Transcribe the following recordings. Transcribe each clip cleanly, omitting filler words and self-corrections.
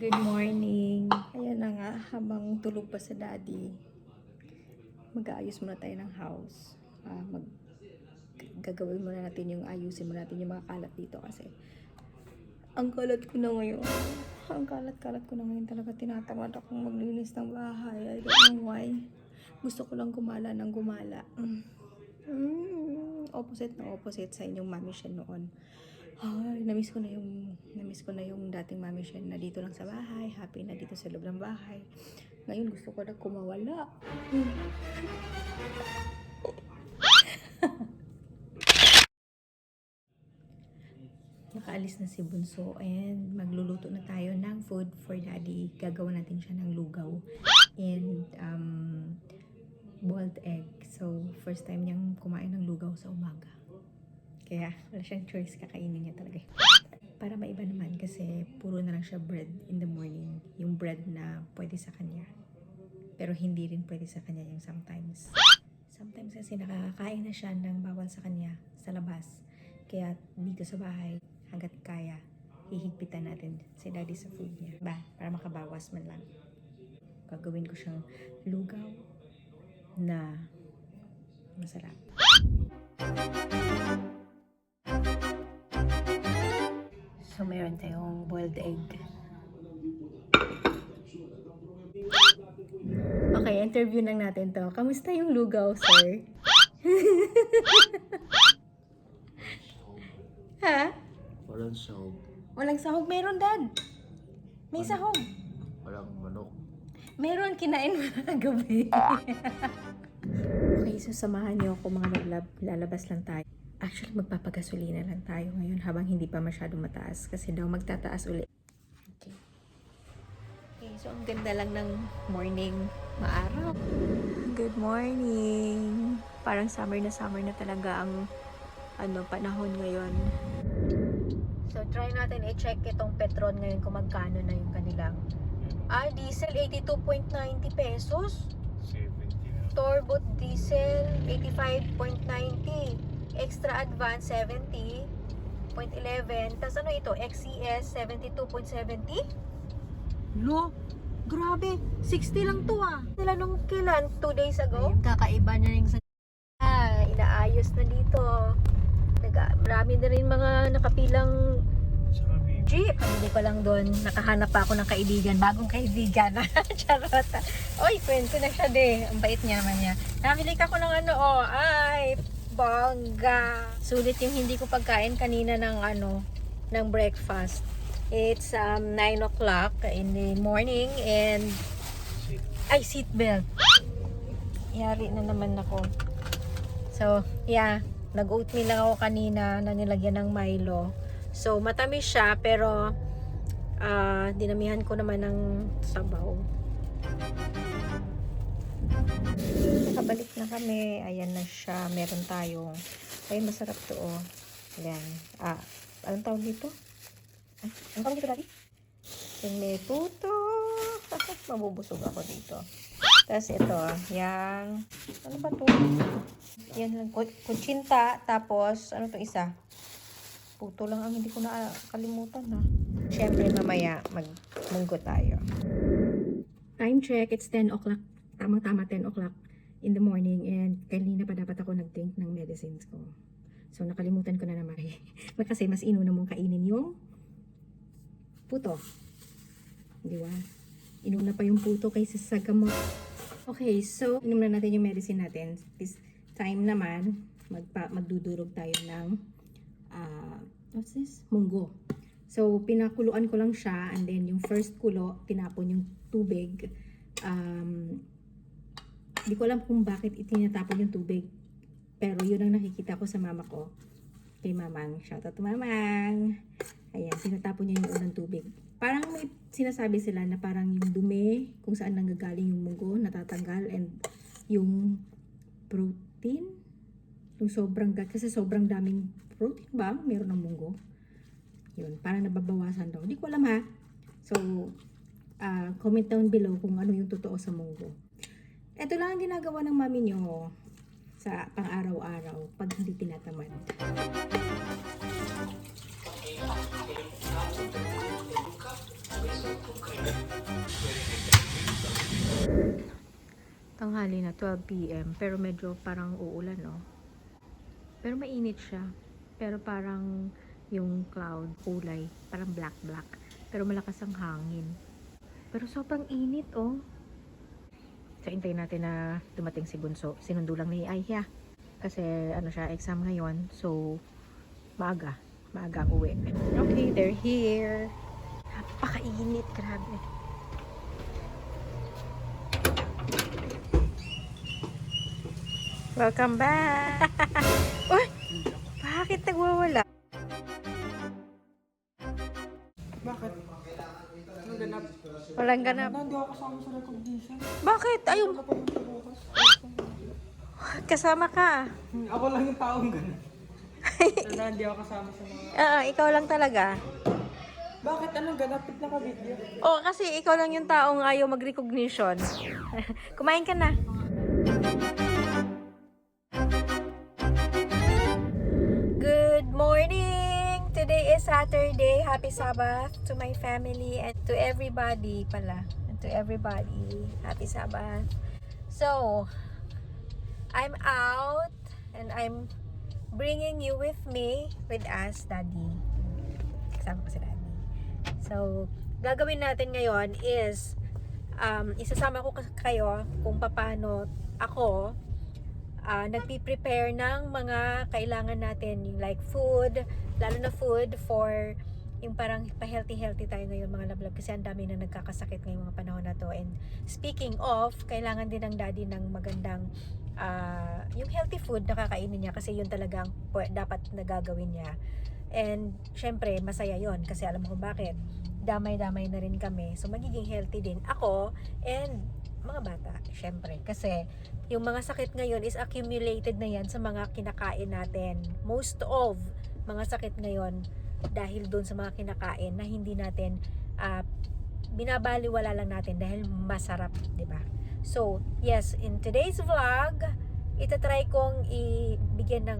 Good morning. Ayan na nga, habang tulog pa sa daddy, mag-aayos muna tayo ng house. Gagawin muna natin ayusin muna natin yung mga kalat dito kasi ang kalat ko na ngayon. Ang kalat-kalat ko na ngayon talaga. Tinatamad akong maglinis ng bahay. I don't know why. Gusto ko lang gumala ng gumala. Opposite na opposite sa inyong mami siya noon. Ay, namiss ko na yung dating mami siya na dito lang sa bahay, happy na dito sa loob ng bahay. Ngayon gusto ko na kumawala. Nakaalis na si Bunso and magluluto na tayo ng food for daddy. Gagawa natin siya ng lugaw and boiled egg. So, first time niyang kumain ng lugaw sa umaga. Kaya wala siyang choice, kakainin niya talaga. Para maiba naman kasi puro na lang siya bread in the morning. Yung bread na pwede sa kanya. Pero hindi rin pwede sa kanya yung sometimes. Sometimes kasi nakakain na siya ng bawal sa kanya sa labas. Kaya dito sa bahay, hanggat kaya, hihigpitan natin si daddy sa food niya. Para makabawas man lang. Gagawin ko siyang lugaw na masarap. So, meron tayong boiled egg. Okay, interview lang natin to. Kamusta yung lugaw, sir? Ha? Walang sahog. Walang sahog? Meron, Dad. May sahog. Walang manok. Meron, kinain mo na gabi. Okay, so samahan niyo ako mga lalabas lang tayo. Actually, magpapagasolina lang tayo ngayon habang hindi pa masyadong mataas kasi daw magtataas ulit. Okay. Okay, so ang ganda lang ng morning, maaraw. Good morning. Parang summer na talaga ang panahon ngayon. So, try natin i-check itong Petron ngayon kung magkano na yung kanilang. Diesel 82.90 pesos. 70. Turbo diesel 85.90. Extra advance 70.11. Tapos ano ito? XCS 72.70. Lo, grabe. 60 lang to Sila nung kailan? 2 days ago? Kakaiba na yung inaayos na dito. Marami na rin mga nakapilang jeep. Hindi ko lang doon. Nakahanap pa ako ng kaibigan. Bagong kaibigan. Charot. Oy, kwento na siya Ang bait niya naman niya. Nakabili ka ko ng ay, bongga. Sulit yung hindi ko pagkain kanina ng breakfast. It's 9 o'clock in the morning and seatbelt. Yari na naman ako. So, yeah. Nag-oatmeal lang ako kanina na nilagyan ng Milo. So, matamis siya pero dinamihan ko naman ng sabaw. Nakabalik na kami. Ayan na siya. Meron tayong masarap to Ayan. Anong tawag dito? Anong tawag dito, Daddy? Yung may puto. Mabubusog ako dito. Tapos ito, yung ano ba to? Yan lang, kutsinta. Tapos, ano to isa? Puto lang ang hindi ko na kalimutan Siyempre, mamaya magmunggo tayo. Time check, it's 10 o'clock. Tamang-tama 10 o'clock in the morning. And kanina pa dapat ako nag-drink ng medicines ko. So, nakalimutan ko na naman. Kasi mas inuna mong kainin yung puto. Di ba? Inuna pa yung puto kaysa sa gamot. Okay, so, inom na natin yung medicine natin. This time naman, magdudurog tayo ng what's this? Munggo. So, pinakuluan ko lang siya and then yung first kulo, tinapon yung tubig. Di ko alam kung bakit itinatapon yung tubig. Pero yun ang nakikita ko sa mama ko. Kay Mamang. Shoutout to Mamang. Ayan, tinatapon niya yung unang tubig. Parang may sinasabi sila na parang yung dumi, kung saan nanggagaling yung munggo, natatanggal and yung protein, yung sobrang, kasi sobrang daming protein ba meron ng munggo? Yun, parang nababawasan daw. Hindi ko alam So, comment down below kung ano yung totoo sa munggo. Ito lang ang ginagawa ng mami nyo sa pang-araw-araw pag hindi tinatamad. Tanghali na, 12 p.m. Pero medyo parang uulan, no? Pero mainit siya. Pero parang yung cloud, kulay, parang black-black. Pero malakas ang hangin. Pero sobrang init, oh. So, hintayin natin na dumating si Bunso. Sinundo lang ni Ayha. Kasi, ano siya, exam ngayon. So, maaga. Maaga ang uwi. Okay, they're here. Napakainit, grabe. Welcome back! Uy! Bakit nagwawala? Bakit? Anong ganap? Walang ganap. Hindi ako kasama sa recognition. Bakit? Ayun, Ako pa yung sa bukas. kasama ka. Ako lang yung taong ganun. Tanda, hindi ako kasama sa mga... Ikaw lang talaga. Bakit? Anong ganap? Pit naka-video. Oo, kasi ikaw lang yung taong ayaw mag-recognition. Kumain ka na. Good morning! Today is Saturday. Happy Sabbath to my family and to everybody pala. And to everybody. Happy Sabbath. So, I'm out and I'm bringing you with me with us, Daddy. Kasama ko si Daddy. So, gagawin natin ngayon is isasama ko kayo kung paano ako nagpi-prepare ng mga kailangan natin, yung like food, lalo na food for yung parang pa-healthy tayo ngayon mga lablab kasi ang dami na nagkakasakit ngayong mga panahon na to. And speaking of, kailangan din ng daddy ng magandang yung healthy food na kakainin niya kasi yun talagang dapat nagagawin niya. And syempre masaya yon kasi alam mo kung bakit, damay-damay na rin kami, so magiging healthy din ako and mga bata syempre kasi yung mga sakit ngayon is accumulated na yan sa mga kinakain natin. Most of mga sakit ngayon dahil doon sa mga kinakain na hindi natin binabaliwala lang natin dahil masarap, di ba? So yes, in today's vlog itatry kong ibigyan ng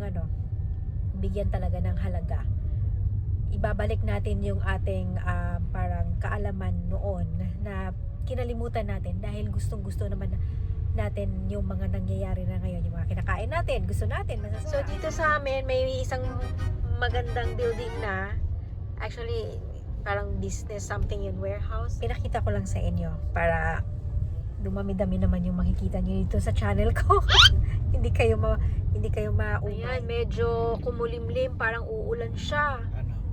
bigyan talaga ng halaga. Ibabalik natin yung ating parang kaalaman noon na kinalimutan natin dahil gustong-gusto naman natin yung mga nangyayari na ngayon, yung mga kinakain natin, gusto natin, masasarap. So dito sa amin may isang magandang building na actually parang business something in warehouse. Pinakita ko lang sa inyo para dumami-dami naman yung makikita nyo dito sa channel ko. hindi kayo maumay. Ayan, medyo kumulimlim, parang uulan siya.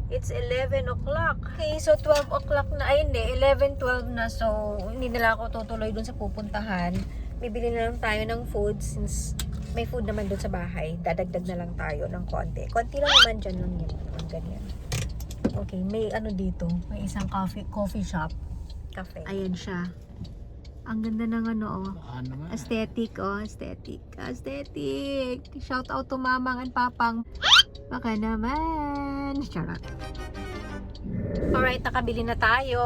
It's 11 o'clock. Okay, so 12 o'clock na. Ay, hindi. 11, 12 na. So, hindi nila ako tutuloy dun sa pupuntahan. Bibili na lang tayo ng food since may food naman dun sa bahay. Dadagdag na lang tayo ng konti. Konti lang naman dyan lang yun. Ganyan. Okay, may dito. May isang coffee shop. Cafe. Ayan siya. Ang ganda ng aesthetic, aesthetic. Aesthetic. Shout out to mamang and papang. Baka naman. Charot. Alright, nakabili na tayo.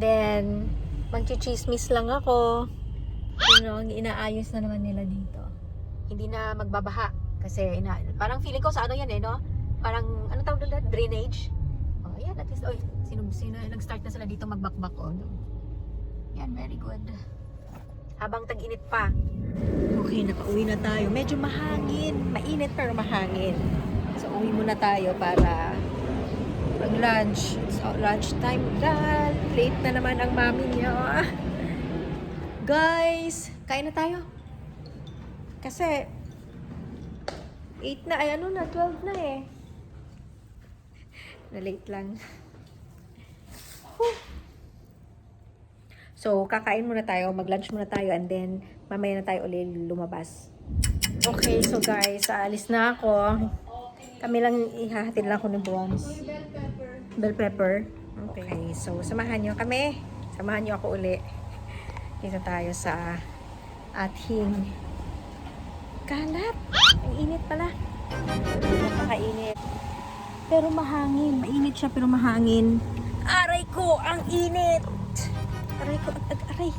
Then, magchichismis lang ako. Inaayos na naman nila dito. Hindi na magbabaha. Kasi, parang feeling ko sa yan no? Parang, anong tawag doon? Drainage. Oh, yan, at least, sino nag-start na sila dito magbakbak, no? Yan, very good. Habang tag-init pa. Okay, nakauwi na tayo. Medyo mahangin. Mainit pero mahangin. So, uwi muna tayo para mag-lunch. So, lunch time. Late na naman ang mami niya. Guys, kain na tayo. Kasi, 8 na. Ay, 12 na eh. Na-late lang. So, kakain muna tayo, mag-lunch muna tayo, and then, mamaya na tayo ulit lumabas. Okay, so guys, aalis na ako. Kami lang, ihahatid lang ako ng Bronze. Bell pepper. Okay, so, samahan nyo kami. Samahan nyo ako uli. Dito tayo sa ating kalat. Ang init pala. Napakainit. Pero mahangin. Mainit siya, pero mahangin. Aray ko, ang init! Aray ko, aray.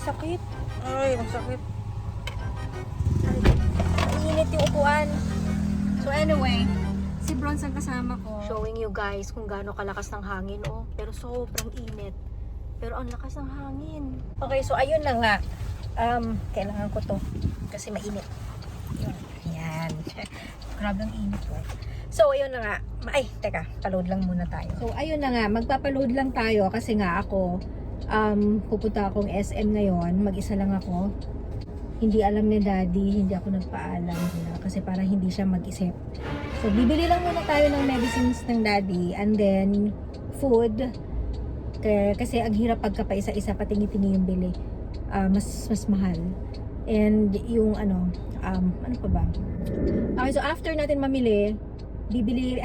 Sakit. Ay, ang sakit. Ang init yung upuan. So anyway, si Bronze ang kasama ko. Showing you guys kung gaano kalakas ng hangin, Pero sobrang init. Pero ang lakas ng hangin. Okay, so ayun na nga. Kailangan ko to kasi mainit. Yun. Ayan. Grabe ang init ko. So, ayun na nga. Ay, teka. Paload lang muna tayo. So, ayun na nga. Magpapaload lang tayo kasi nga ako, pupunta akong SM ngayon. Mag-isa lang ako. Hindi alam ni Daddy. Hindi ako nagpaalam na kasi para hindi siya mag-isip. So, bibili lang muna tayo ng medicines ng Daddy and then food. Kasi ang hirap pagka pa isa-isa patingi-tingi yung bili. Mas mahal. And yung ano pa ba? Okay, so after natin mamili, bibili,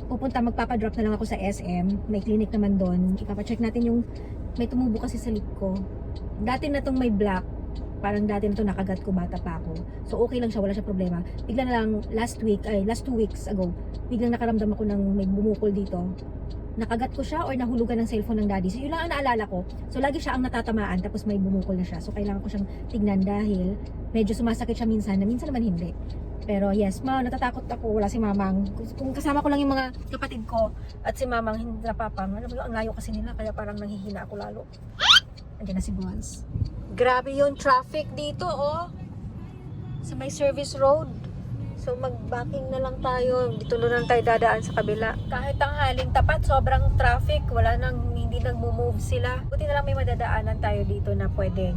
pupunta, magpapadrop na lang ako sa SM. May clinic naman doon. Ipapacheck natin yung, may tumubo kasi sa lip ko. Dati na tong may black, parang dati na to nakagat ko, bata pa ako. So okay lang siya, wala siya problema. Bigla na lang, last 2 weeks ago, biglang nakaramdam ako ng may bumukol dito. Nakagat ko siya or nahulugan ng cellphone ng Daddy. So yun lang ang naalala ko. So lagi siya ang natatamaan tapos may bumukol na siya. So kailangan ko siyang tignan dahil medyo sumasakit siya minsan naman hindi. Pero yes, natatakot ako. Wala si Mamang. Kung kasama ko lang yung mga kapatid ko at si Mamang hindi napapang. Alam mo yun, ang layo kasi nila kaya parang nanghihina ako lalo. Andiyan na si Bonds. Grabe yung traffic dito, oh. Sa may service road. So mag-backing na lang tayo. Dito na lang tayo dadaan sa kabila. Kahit tanghaling tapat, sobrang traffic. Hindi nagmo-move sila. Buti na lang may madadaanan tayo dito na pwedeng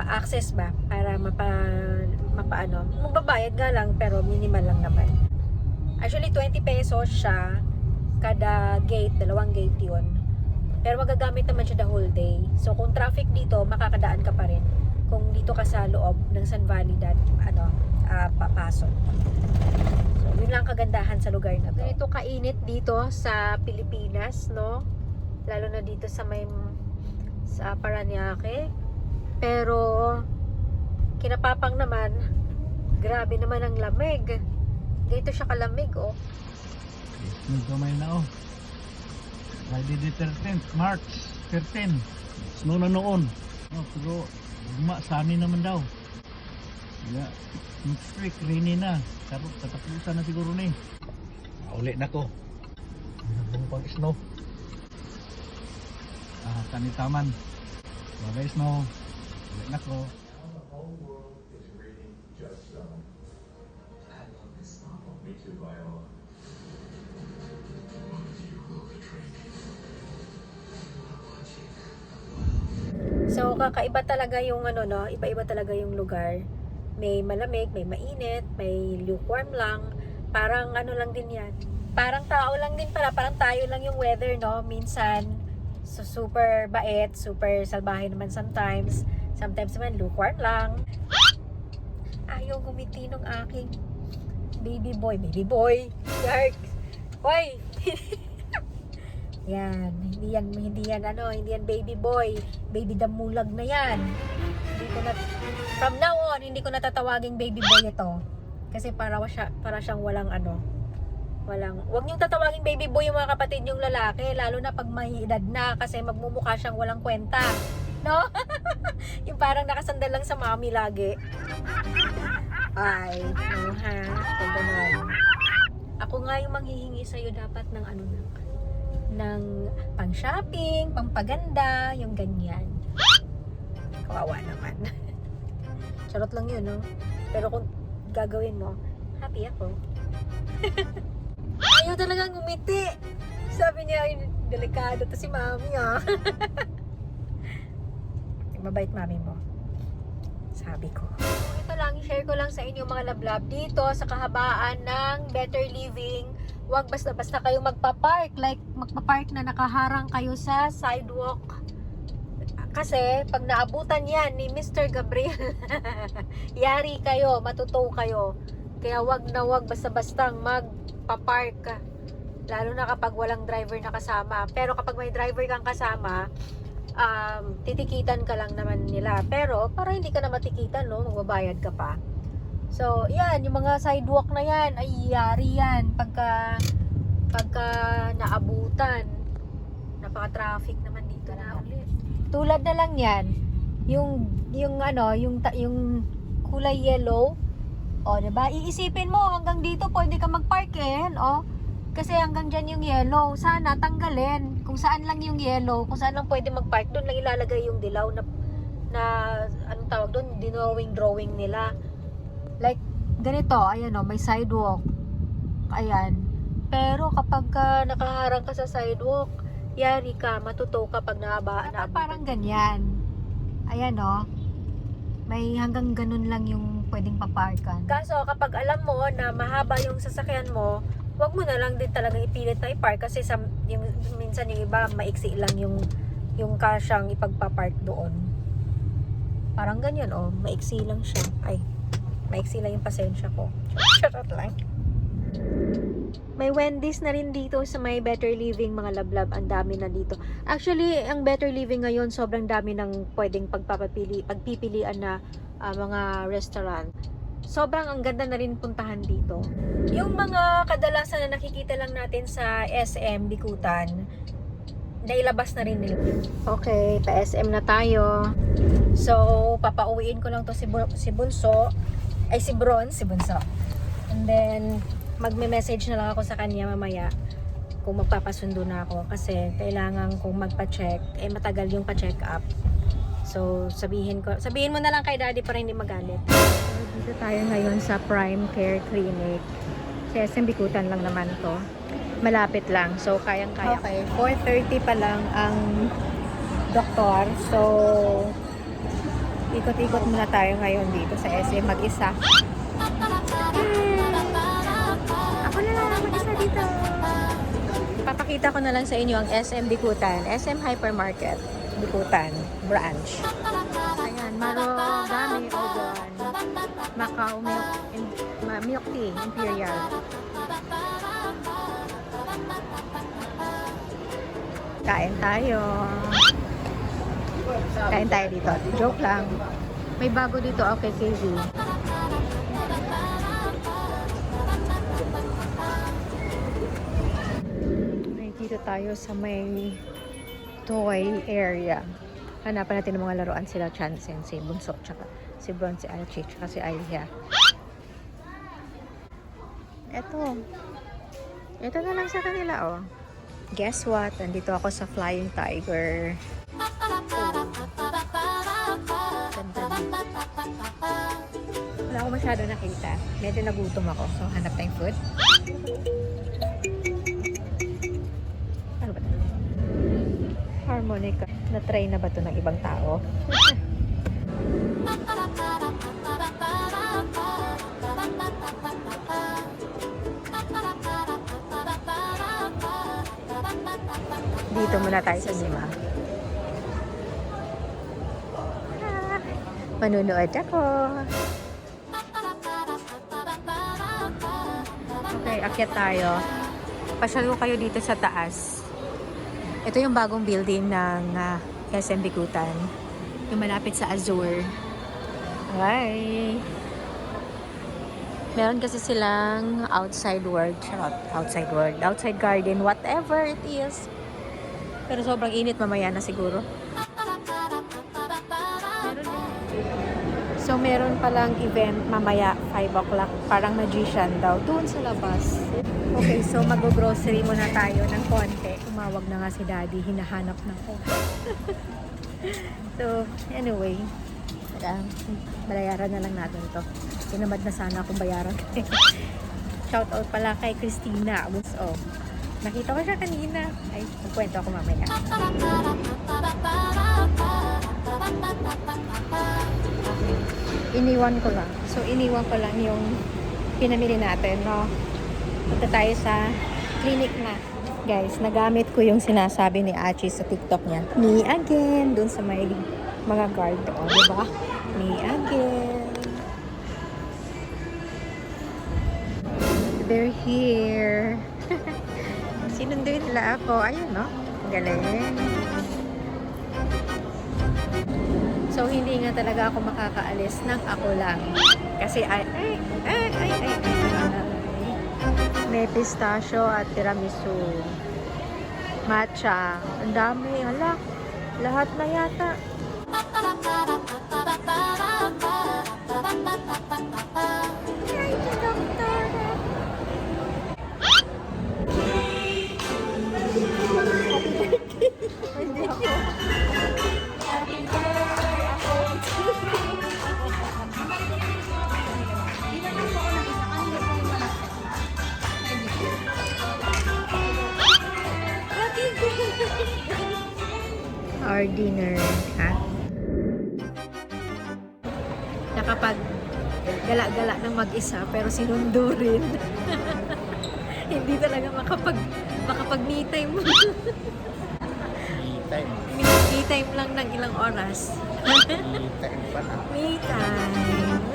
access ba para mapaano. Magbabayad nga lang pero minimal lang naman. Actually 20 pesos siya kada gate, 2 gate 'yun. Pero magagamit naman siya the whole day. So kung traffic dito, makakadaan ka pa rin. Kung dito ka sa loob ng San Valley papasok. So yun lang kagandahan sa lugar na to. Ganito kainit dito sa Pilipinas, no? Lalo na dito sa Parañaque. Pero kinapapang naman, grabe naman ang lamig. Dito siya kalamig, oh. Kamay na, oh. Friday the 13th, March 13. Snow na noon. Oh, pero sa amin naman daw. Yeah. Next week, rainy na. Tatapusan na siguro na eh. Uli na ko. Nabong pang snow. Tanitaman. Bagay snow. Uli na ko. So kakaiba talaga yung iba-iba talaga yung lugar. May malamig, may mainit, may lukewarm lang. Parang lang din yan. Parang tao lang din pala, parang tayo lang yung weather, no? Minsan, so super bait, super salbahe naman sometimes. Sometimes naman lukewarm lang. Ayaw gumiti nung aking baby boy. Dark. Hoy! Yan, hindi yan baby boy. Baby damulag na yan. From now on, hindi ko natatawaging baby boy ito. Kasi para siyang walang wag niyong tatawaging baby boy yung mga kapatid niyong lalaki, lalo na pag may edad na kasi magmumukha siyang walang kwenta. No? Yung parang nakasandal lang sa mommy lagi. Ay, no ha? Ganun. Ako nga yung manghihingi sa'yo dapat ng ng pang-shopping, pang-paganda, yung ganyan. Kawawa naman. Charot lang yun, no? Pero kung gagawin mo, happy ako. Ayaw talagang ngumiti. Sabi niya, ay, delikado to si mami, ah. Mabait mami mo. Sabi ko. Ito lang, share ko lang sa inyo mga lablab dito sa kahabaan ng Better Living. Huwag basta-basta kayo magpa-park. Like, magpa-park na nakaharang kayo sa sidewalk. Kasi, pag naabutan yan ni Mr. Gabriel, yari kayo, matutow kayo. Kaya wag basta-bastang magpa-park. Lalo na kapag walang driver na kasama. Pero kapag may driver kang kasama, titikitan ka lang naman nila. Pero, para hindi ka na matikitan, no? Magbabayad ka pa. So, yan, yung mga sidewalk na yan, ay yari yan pagka naabutan. Napaka-traffic naman dito na ulit. Tulad na lang yan, yung kulay yellow. O, diba? Iisipin mo, hanggang dito pwede ka magparkin, o. Kasi hanggang dyan yung yellow. Sana tanggalin. Kung saan lang yung yellow, kung saan lang pwede magpark, doon lang ilalagay yung dilaw na na, anong tawag doon, drawing nila. Like, ganito, ayan o, may sidewalk. Ayan. Pero kapag nakaharang ka sa sidewalk, yari ka, matuto ka pag parang ganyan. Ayan o. May hanggang ganun lang yung pwedeng paparkan. Kaso kapag alam mo na mahaba yung sasakyan mo, wag mo na lang din talagang ipilit na i-park kasi minsan yung iba maiksi lang yung kasyang ipagpapark doon. Parang ganyan oh, maiksi lang siya. Ay, maiksi lang yung pasensya ko. Charot lang. May Wendy's na rin dito sa may Better Living, mga lablab. Ang dami na dito. Actually, ang Better Living ngayon, sobrang dami ng pwedeng pagpipilian na mga restaurant. Sobrang ang ganda na rin puntahan dito. Yung mga kadalasan na nakikita lang natin sa SM Bikutan, nailabas na rin nila. Okay, pa SM na tayo. So, papauwiin ko lang to si Bunso. Ay, si Bunso. And then, magme-message na lang ako sa kanya mamaya kung magpapasundo na ako kasi kailangan kong magpa-check, matagal yung pa-check up. So sabihin mo na lang kay daddy para hindi magalit. Dito tayo ngayon sa Prime Care Clinic. Sa SM Bikutan lang naman to. Malapit lang. So kayang-kaya. Okay, 4:30 pa lang ang doktor. So ikot-ikot muna tayo ngayon dito sa SM mag-isa. Ako na lang mag-isa dito. Papakita ko na lang sa inyo ang SM Bikutan, SM Hypermarket Bikutan branch. Ayan, Marugame Ogon, Macau Milk Tea Imperial. Kain tayo. Kain tayo dito. Joke lang. May bago dito, okay, KZ. Dito tayo sa may toy area. Hanapan natin ng mga laruan sila Chansen, si Bunso, tsaka si Bron, si Archie, tsaka si Alia. Ito na lang sa kanila, oh. Guess what? Nandito ako sa Flying Tiger. Ganda dito. Wala ako masyado nakita. Medyo nagutom ako, so hanap tayong food. Harmonica. Na-try na ba ito ng ibang tao? Dito muna tayo sa Zima. Manunood ako. Okay, akyat tayo. Pasyal ko kayo dito sa taas. Ito yung bagong building ng SM Bikutan. Yung malapit sa Azure. Hi! Meron kasi silang outside garden, whatever it is. Pero sobrang init, mamaya na siguro. So, meron palang event mamaya, 5 o'clock. Parang magician daw. Doon sa labas. Okay, so mag-grocery muna tayo ng konti. Tumawag na nga si daddy. Hinahanap na ko. So, anyway. Bayaran na lang natin to. Tinamad na sana akong bayaran. Shoutout pala kay Christina. Oh, nakita ko siya kanina. Ay, magkwento ako mamaya. Iniwan ko lang. So, iniwan ko lang yung pinamili natin, no? Punta tayo sa clinic na. Guys, nagamit ko yung sinasabi ni Achi sa TikTok niya. Me again. Doon sa may mga guard. O, diba? Me again. They're here. Sinunduin nila ako. Ayun, no? Galing. So, hindi nga talaga ako makakaalis ng ako lang. Kasi, may pistachio at tiramisu. Matcha. Ang dami. Hala. Lahat na yata. Ay, doktor. Hindi ako. our dinner, ha? Nakapag gala-gala ng mag-isa pero sinundo rin. Hindi talaga makapag me time. Time. Me time lang ng ilang oras. Time pa na. Me time.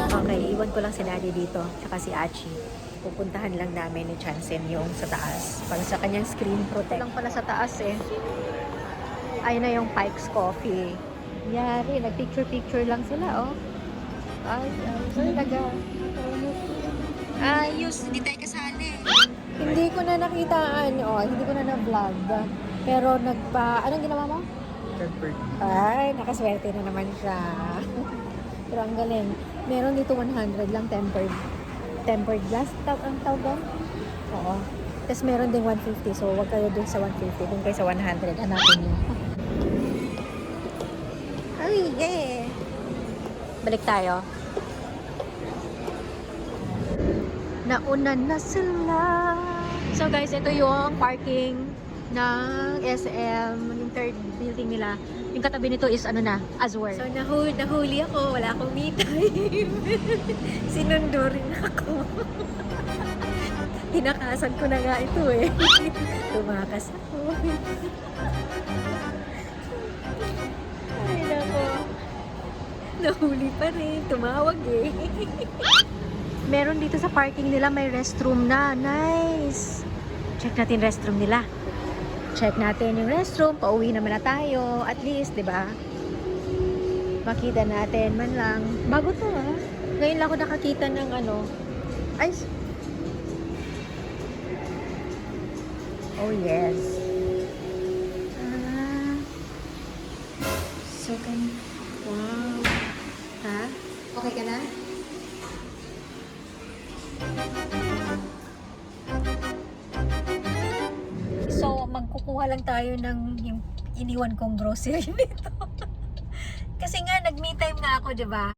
Okay, iwan ko lang si Daddy dito, tsaka si Achi. Pupuntahan lang namin ni Chansen yung sa taas. Para sa kanyang screen protect. Lang pala sa taas eh. Ayun na yung Pike's Coffee. Yari, nag-picture-picture lang sila, oh. Ay, talaga. Ayos, hindi tayo kasali. Hindi ko na nakitaan, oh. Hindi ko na na-vlog. Pero anong ginawa mo? Ay, nakaswerte na naman siya. Pero ang galing. Meron dito 100 lang tempered glass. Ang tawag doon? Oo. Tapos meron din 150. So, wag kayo dun sa 150. Dun kayo sa 100. Hanapin nyo. Ay, yeah! Balik tayo. Nauna na sila. So guys, ito yung parking ng SM, yung third building nila. Yung katabi nito is Azwar. So nahuli ako, wala akong me time. Sinundo rin ako. Tinakasan ko na nga ito eh. Tumakas ako. Ay nako. Nahuli pa rin, tumawag eh. Meron dito sa parking nila, may restroom na. Nice! Check natin restroom nila. Check natin yung restroom. Pauwi naman na tayo. At least, di ba? Makita natin man lang. Bago to ha. Ngayon lang ako nakakita ng Ay! Oh yes. So can... Wow. Ha? Okay ka na? So, magkukuha lang tayo ng yung iniwan kong grocery nito. Kasi nga, nag-me time nga ako, di ba?